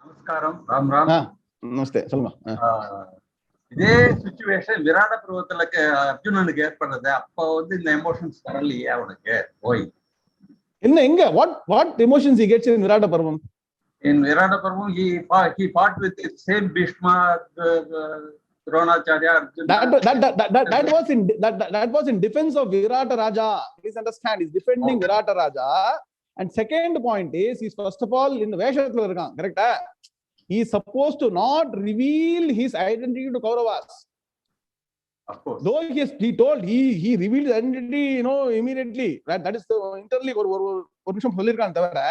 Namaskaram, Ram Ram. Namaste, Salma. இதே situation Virata பருவத்துலக்கு அர்ஜுனனுக்கு ஏற்படுறது. அப்போ இந்த எமோஷன்ஸ் வரலையே அவனுக்கு. போய் என்ன எங்க what emotions he gets in Virata Parvam? In Virata Parvam he fought with the same Bhishma, Dronacharya, Arjuna. That was in defense of Virata Raja. Please understand, he's defending Virata Raja. And second point is, he's first of all in Veshathula irukkan, correct? He is supposed to not reveal his identity to Kauravas. Of course. Though he told he revealed his identity, immediately. That is the internally ஒரு நிமிஷம் சொல்லிருக்கான் தவிர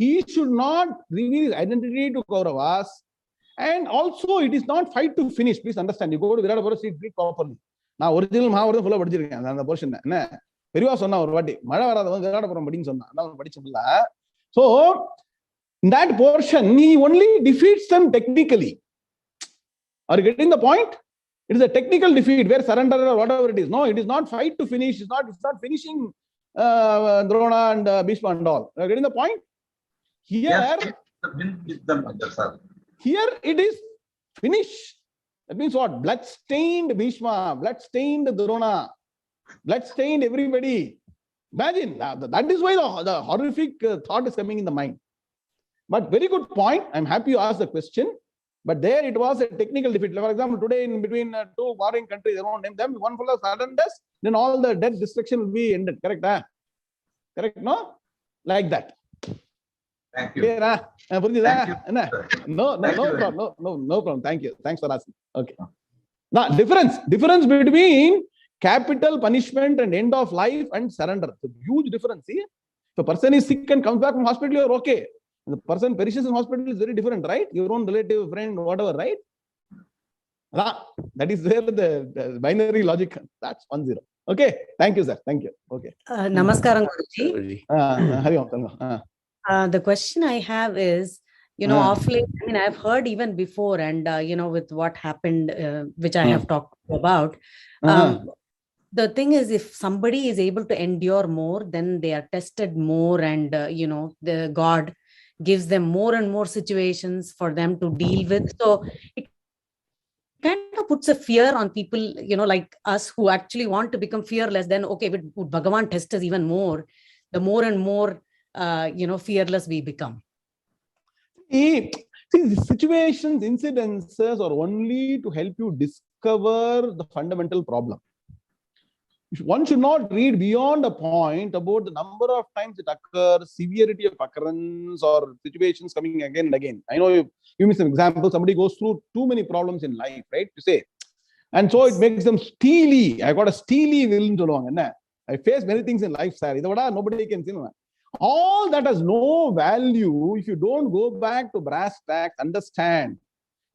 he should not reveal his identity to Kauravas. And also it is not fight to finish. Please understand. You go to Virata Parvam, read properly. நான் original Mahabharatam ஃபுல்லா படிச்சிருக்கேன் அந்த portion. என்ன பெரியவா சொன்னா ஒரு வாட்டி மழை வராதவன் விராட பருவம் படின்னு சொன்னா. அதான் படிச்சதில்ல. So in that portion, he only defeats them technically. Are you getting the point? It is a technical defeat where surrender or whatever it is. No, it is not fight to finish. It's not finishing Drona and Bhishma and all. Are you getting the point? Here, here it is finish. That means what? Blood-stained Bhishma, blood-stained Drona, blood-stained everybody. Imagine, that is why the horrific thought is coming in the mind. But very good point. I'm happy you asked the question. But there it was a technical defeat. For example, today in between two warring countries, they won't name them. One full of sudden death, then all the death destruction will be ended. Correct? Correct? No? Like that. Thank you. Clear? Thank you. No problem. Thank you. Thanks for asking. Okay. Now, difference between capital punishment and end of life and surrender. It's a huge difference. See? If a person is sick and comes back from hospital, you're okay. The person perishes in hospital is very different, right? Your own relative, friend, whatever, right? That is where the binary logic. That's 1-0. Okay. Thank you, sir. Thank you. Okay. Namaskaram, Guruji. The question I have is, of late, I mean, I've heard even before, and with what happened, which I have talked about. The thing is, if somebody is able to endure more, then they are tested more, and the God gives them more and more situations for them to deal with. So it kind of puts a fear on people, like us who actually want to become fearless. Then, okay, would Bhagavan test us even more? The more and more, fearless we become. See, the situations, incidences are only to help you discover the fundamental problem. One should not read beyond a point about the number of times it occurs, severity of occurrence, or situations coming again and again. I know you give me some examples. Somebody goes through too many problems in life, right? To say, and so it makes them steely. I got a steely will. I face many things in life, sir. Nobody can see. All that has no value if you don't go back to brass tacks. Understand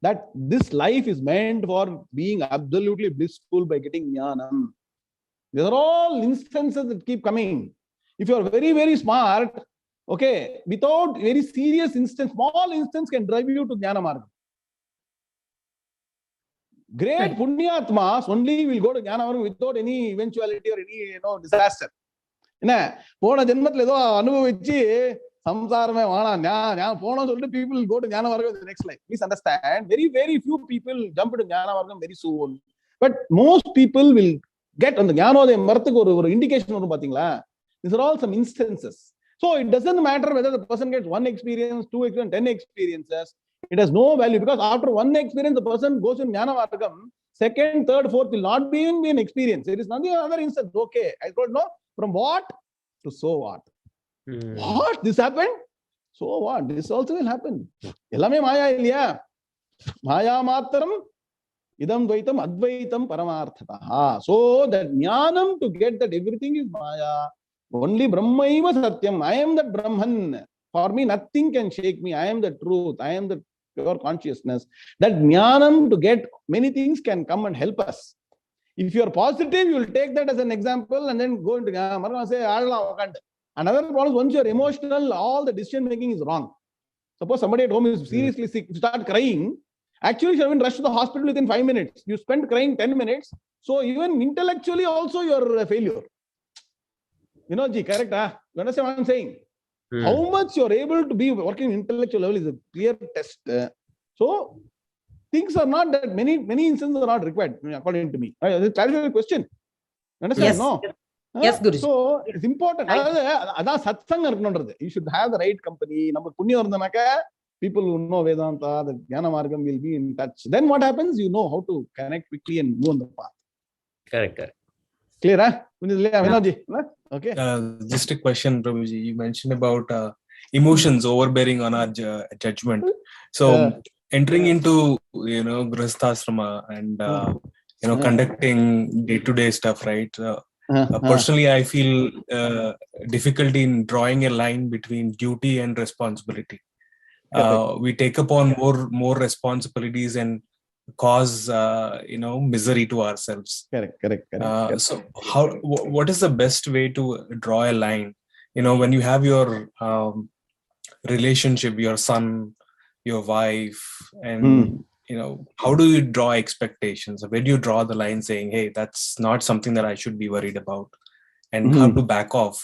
that this life is meant for being absolutely blissful by getting jnanam. These are all instances that keep coming. If you are very, very smart, okay, without very serious instance, small instance can drive you to Jnana Marga. Great Punyatmas only will go to Jnana Marga without any eventuality or any disaster. Pona Janmatle do anubavichi samsarame vaana pona solli people will go to Jnana Marga in the next life. Please understand, very, very few people jump into Jnana Marga very soon. But most people will get on the Jnanodaya Marthukku ஒரு indication வரும் பாத்தீங்களா. These are all some instances. So it doesn't matter whether the person gets 1 experience, 2 experience, 10 experiences. It has no value because after 1 experience, the person goes in Jnana Margam. 2nd, 3rd, 4th will not be an experience. It is nothing another instance. Okay, I don't know from what to so what. What? This happened? So what? This also will happen. Ellame maya illaya. Maya matram. Idam dvaitam advaitam paramaarthataha. So that jnanam, to get that everything is maya. Only Brahmaiva Satyam. I am that Brahman. For me, nothing can shake me. I am the truth. I am the pure consciousness. That jnanam, to get many things, can come and help us. If you are positive, you will take that as an example and then go into Jnana. Say, another problem is once you are emotional, all the decision making is wrong. Suppose somebody at home is seriously sick, you start crying. Actually, you have rushed to the hospital within 5 minutes. You spend crying 10 minutes. So even intellectually also you are a failure. Ji, correct? You understand what I'm saying? How much you're able to be working intellectual level is a clear test. So things are not that many instances are not required, according to me. That's a question. Understand? Yes. No? Yes, Guruji. So it's important. You should have the right company. People who know Vedanta, the Jnana Margam will be in touch. Then what happens? You know how to connect quickly and move on the path. Correct. Clear, huh? Okay. Just a question, Prabhuji. You mentioned about emotions overbearing on our judgment. So entering into, Grihasthasrama and, conducting day-to-day stuff, right? Personally, I feel difficulty in drawing a line between duty and responsibility. We take upon more responsibilities and cause misery to ourselves. Correct. So what is the best way to draw a line? When you have your relationship, your son, your wife, and how do you draw expectations? Where do you draw the line saying, hey, that's not something that I should be worried about, and how to back off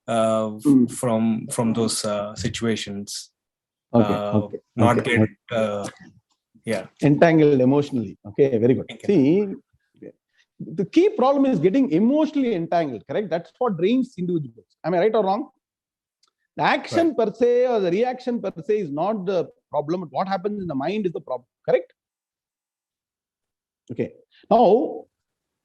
from those situations? Not get entangled emotionally. Okay, very good. See, the key problem is getting emotionally entangled, correct? That's what drains individuals. Am I right or wrong? The action per se or the reaction per se is not the problem. What happens in the mind is the problem, correct? Okay. Now,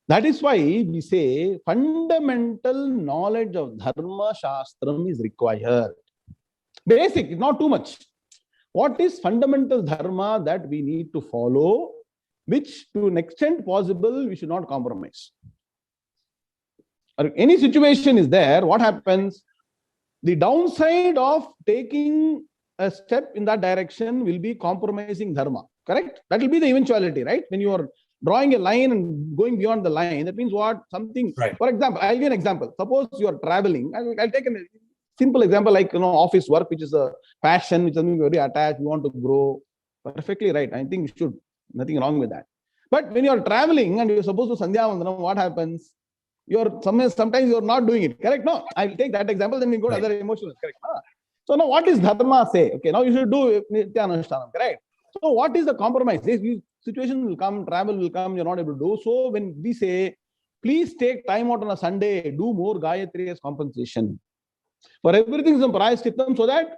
that is why we say fundamental knowledge of Dharma Shastram is required. Basic, not too much. What is fundamental dharma that we need to follow, which to an extent possible, we should not compromise. Or any situation is there, what happens? The downside of taking a step in that direction will be compromising dharma, correct? That will be the eventuality, right? When you are drawing a line and going beyond the line, that means what? Something, for example, I'll give an example. Suppose you are traveling, I'll take a simple example like office work, which is a passion, which is something very attached, you want to grow. Perfectly right. I think you should. Nothing wrong with that. But when you are traveling and you're supposed to Sandhya Vandanam, what happens? Sometimes you're not doing it. Correct? No. I'll take that example, then we go to other emotions. Correct? So now what is Dharma say? Okay, now you should do Nityanushthanam. Correct? So what is the compromise? This situation will come, travel will come, you're not able to do. So when we say, please take time out on a Sunday, do more Gayatri as compensation. For everything, some prayashchittam, so that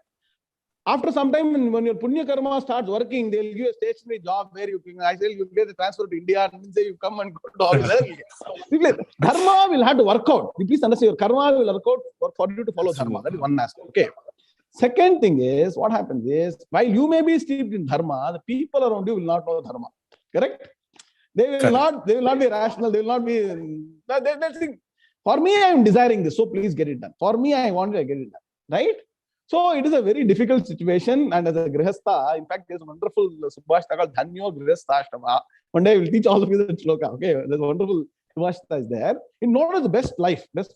after some time, when your Punya Karma starts working, they'll give you a stationary job where you can, I say you get the transfer to India and say you come and go to office. Dharma will have to work out. You please understand, your karma will work out for you to follow Dharma. That is one aspect. Okay. Second thing is, what happens is, while you may be steeped in Dharma, the people around you will not know Dharma. Correct? They will not be rational. They will not be, they'll think, for me, I am desiring this, so please get it done. For me, I want to get it done. Right? So it is a very difficult situation. And as a Grihastha, in fact, there's a wonderful Subhashita called Dhanyo Grihasthashtama. One day I will teach all of you the slokha. Okay, there's a wonderful Subhashita is there. In order to the best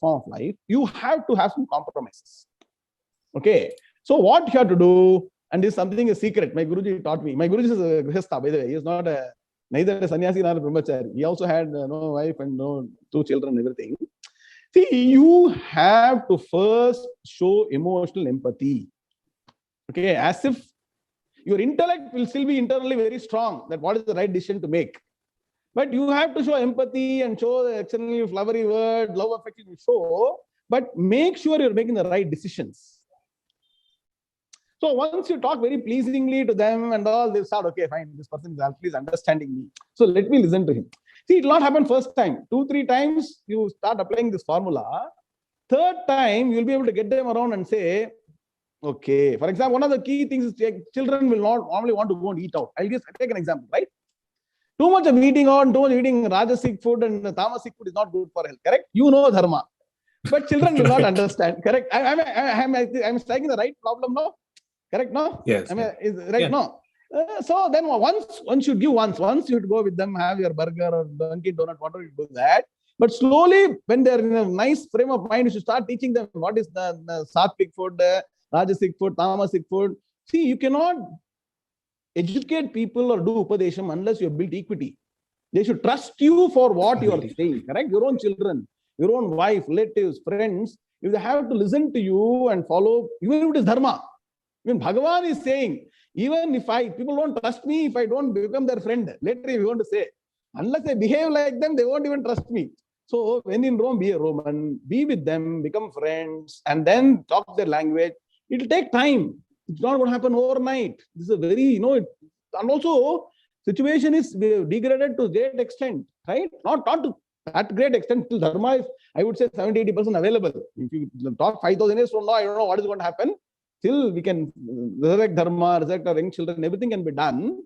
form of life, you have to have some compromises. Okay. So what you have to do, and this is something a secret. My Guruji taught me. My Guruji is a Grihastha, by the way. He is not neither a sannyasi nor a brahmachari. He also had no wife and no 2 children and everything. See, you have to first show emotional empathy. Okay, as if your intellect will still be internally very strong, that what is the right decision to make. But you have to show empathy and show the externally flowery word, love, affection, you show, but make sure you're making the right decisions. So once you talk very pleasingly to them and all, they'll start, okay, fine, this person is at least understanding me. So let me listen to him. See, it will not happen first time. 2-3 times you start applying this formula. Third time, you'll be able to get them around and say, okay. For example, one of the key things is children will not normally want to go and eat out. I'll just take an example, right? Too much of eating out, too much eating Rajasic food and Tamasic food is not good for health, correct? You know Dharma. But children will not understand, correct? I'm striking the right problem now? Correct, no? Yes. Right, no? So then once you give once you would go with them, have your burger or Dunkin' Donut, whatever you do that. But slowly, when they're in a nice frame of mind, you should start teaching them what is the Sattvic food, Rajasic food, Tamasic food. See, you cannot educate people or do Upadesham unless you have built equity. They should trust you for what you are saying, correct? Your own children. your own wife, relatives, friends, if they have to listen to you and follow, even if it is dharma. Even Bhagavan is saying, even if people don't trust me, if I don't become their friend, later if you want to say, unless I behave like them, they won't even trust me. So when in Rome, be a Roman, be with them, become friends, and then talk their language. It will take time. It's not going to happen overnight. This is a very, and also situation is degraded to a great extent, right? Not to that great extent. Till dharma is, I would say, 70-80% available. If you talk 5,000 years from now, I don't know what is going to happen. Till we can resurrect dharma, resurrect our young children, everything can be done.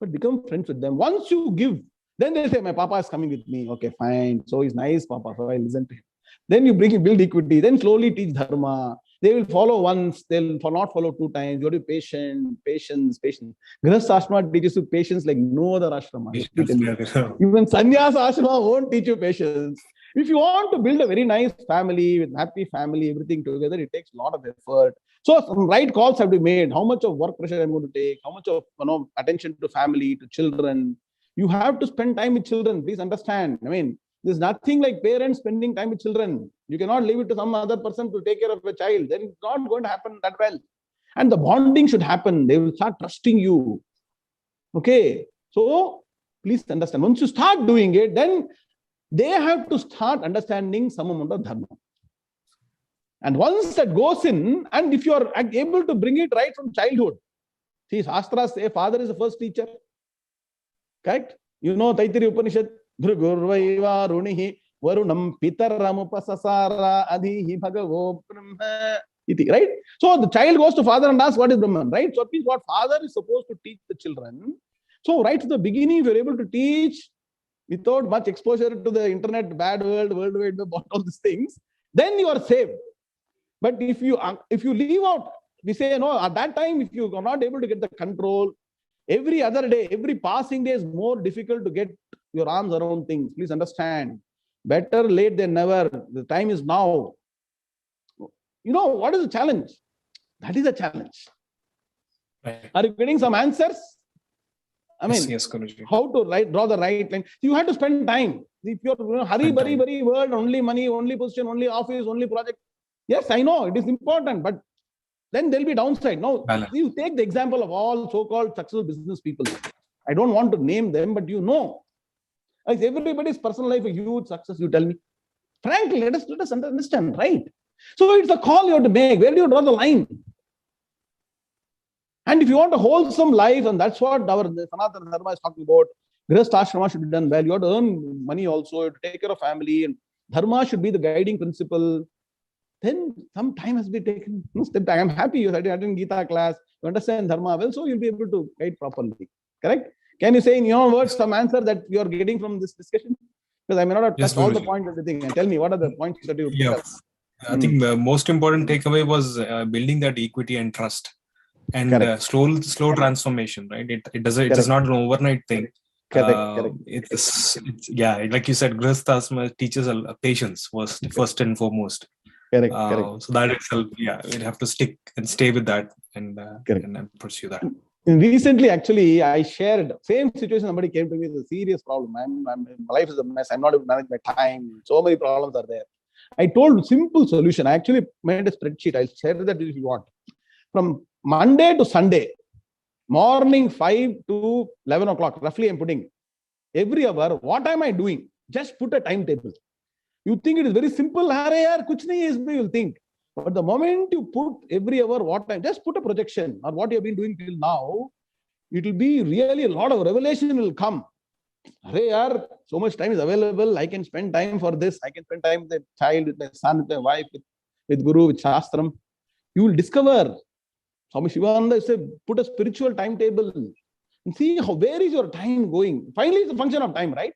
But become friends with them. Once you give, then they say, my papa is coming with me. Okay, fine. So he's nice, papa. So I listen to him. Then you build equity. Then slowly teach dharma. They will follow once. They'll not follow 2 times. You have to be patient, patience. Grihastha ashrama teaches you patience like no other ashrama. Even sannyasa ashrama won't teach you patience. If you want to build a very nice family with happy family, everything together, it takes a lot of effort. So some right calls have to be made. How much of work pressure I'm going to take? How much of attention to family, to children? You have to spend time with children. Please understand. I mean, there's nothing like parents spending time with children. You cannot leave it to some other person to take care of a child. Then it's not going to happen that well. And the bonding should happen. They will start trusting you. Okay. So please understand. Once you start doing it, then they have to start understanding some amount of dharma. And once that goes in, and if you are able to bring it right from childhood, see, Shastras say father is the first teacher. Correct? Taittiriya Upanishad, Bhrugurvaiva Runihi Varunam Pitaramupasasara Adhihi Bhagavo Brahma Iti. Right? So the child goes to father and asks, what is Brahman? Right? So it means what father is supposed to teach the children. So right from the beginning, if you're able to teach without much exposure to the internet, bad world, World Wide Web, all these things, then you are saved. But if you leave out, we say, no, at that time, if you are not able to get the control, every other day, every passing day is more difficult to get your arms around things. Please understand. Better late than never. The time is now. What is the challenge? That is a challenge. Right. Are you getting some answers? I mean, yes, how to draw the right line. You have to spend time. If you're hurry, world, only money, only position, only office, only project. Yes, I know it is important, but then there'll be downside. Now, you take the example of all so-called successful business people. I don't want to name them, but like everybody's personal life a huge success, you tell me. Frankly, let us understand, right? So it's a call you have to make. Where do you draw the line? And if you want a wholesome life, and that's what our Sanatana Dharma is talking about, Grihastha ashrama should be done well. You have to earn money also, you have to take care of family, and Dharma should be the guiding principle. Then some time has been taken. Step back. I'm happy you attend Gita class, you understand Dharma well, so you'll be able to guide properly. Correct? Can you say in your words some answer that you are getting from this discussion? Because I may not have touched all the points, everything. And tell me, what are the points that you picked up? I think the most important takeaway was building that equity and trust, and slow transformation. Right? It is not an overnight thing. Correct. It's like you said, Grihastha teaches patience first and foremost. Correct. So that itself, we'd have to stick and stay with that and pursue that. Recently, actually, I shared same situation. Somebody came to me with a serious problem. My life is a mess. I'm not able to manage my time. So many problems are there. I told simple solution. I actually made a spreadsheet. I'll share that if you want. From Monday to Sunday, morning 5 to 11 o'clock, roughly I'm putting every hour. What am I doing? Just put a timetable. You think it is very simple. You'll think. But the moment you put every hour, what time, just put a projection or what you have been doing till now, it will be really a lot of revelation will come. So much time is available. I can spend time for this. I can spend time with the child, with my son, with my wife, with Guru, with Shastram. You will discover. Swami Shivananda said, put a spiritual timetable and see where is your time going. Finally, it's a function of time, right?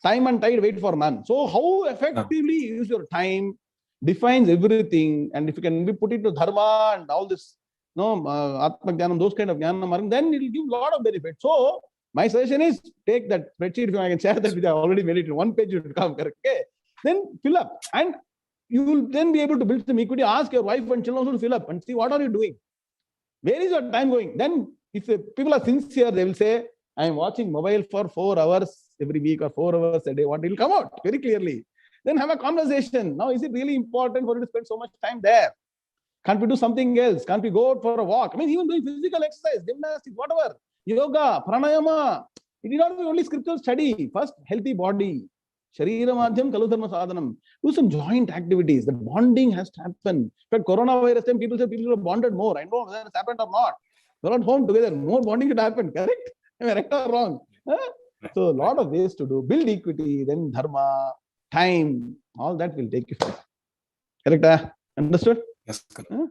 Time and tide wait for none. So how effectively use your time defines everything. And if you can put it to dharma and all this, Atma Jnanam, those kind of Jnanam, then it will give a lot of benefit. So my suggestion is take that spreadsheet. If I can share that with you, I already made it in one page. It will come, correct? Okay. Then fill up. And you will then be able to build some equity. Ask your wife and children also to fill up and see what are you doing. Where is your time going? Then if people are sincere, they will say, I am watching mobile for 4 hours every week or 4 hours a day. What will come out very clearly. then have a conversation. Now, is it really important for you to spend so much time there? Can't we do something else? Can't we go out for a walk? I mean, even doing physical exercise, gymnastics, whatever, yoga, pranayama. It did not be only scriptural study. First, healthy body. Sharira madhyam kalu dharma sadhanam. Do some joint activities. The bonding has to happen. In fact, coronavirus time, people say people are bonded more. I don't know whether it's happened or not. They're at home together. More bonding should happen. Correct? Am I right or wrong? Huh? So, a lot of ways to do. Build equity, then dharma, time. All that will take you further. Correct? Understood? Yes. Huh?